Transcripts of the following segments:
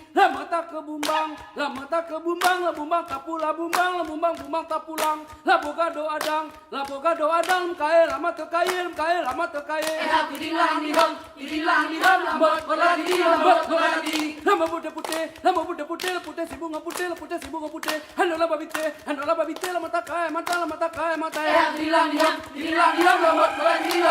lama tak ke bumbang, lama tak ke bumbang, la bumbang tak pulang bumbang, la bumbang bumbang tak pulang, la boga do adang, kae lama terkaye, irilah di dam, lambat berladi, lama putih, si bunga putih, hanola babite, lama tak kae, mata, irilah di dam, lambat berladi.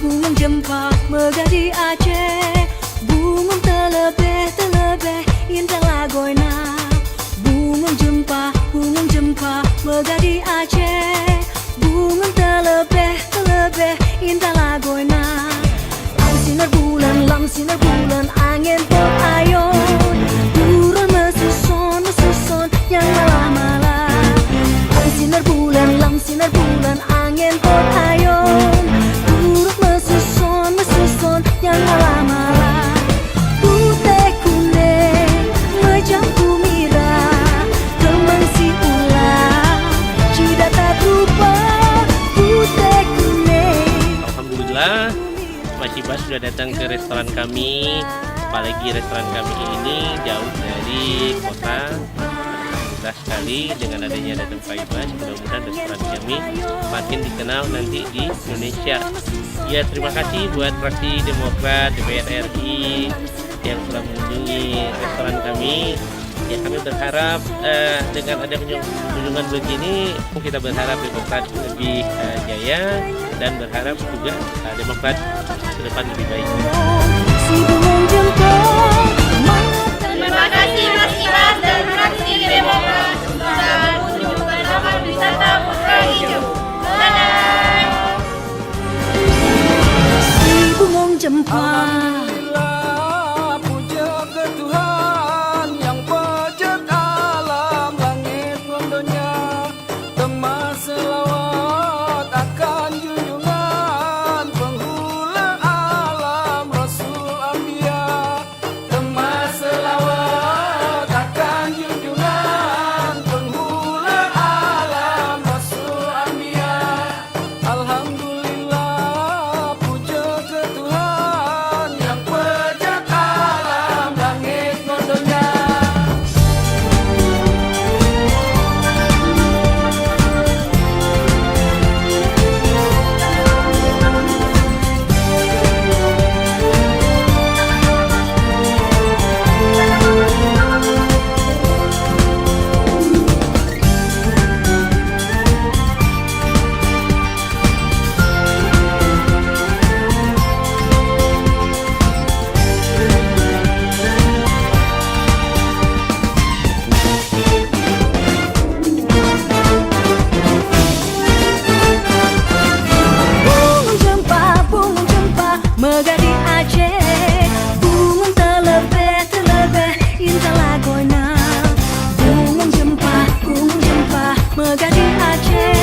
Bunga jempa megah di Aceh, bunga terlebih indah lagoina. Bunga jempa megah di Aceh, bunga terlebih indah lagoina. Lam sinar bulan angin berayun, turun mesusun yang malah-malah. Lam sinar bulan angin berayun, mesusun yang malah-malah. Putih kuning mencampur merah, teman si ular tidak tak berubah. Putih kuning. Alhamdulillah Mas Ibas sudah datang ke restoran kami. Apalagi restoran kami ini jauh dari kota. Alhamdulillah sekali dengan adanya datang Pak Ibas, mudah-mudahan restoran kami makin dikenal nanti di Indonesia. Ya, terima kasih buat fraksi Demokrat DPR RI yang telah mengunjungi restoran kami. Ya, kami berharap dengan ada kunjungan begini, kita berharap Demokrat lebih jaya dan berharap juga Demokrat ke depan lebih baik. Terima kasih Mas Ibas dan fraksi Demokrat sudah menunjukkan taman wisata Putra Hijau. Alhamdulillah, puja ke Tuhan yang pejat alam langit rondonya, temas selawat akan junjungan penghula alam Rasul Ambia, temas selawat akan junjungan penghula alam Rasul Ambia. Alhamdulillah, puja ke Tuhan yang pejat alam langit rondonya. Bunga jempa megah di Aceh, bunga terlebih indah lagoina. Bunga jempa megah di Aceh.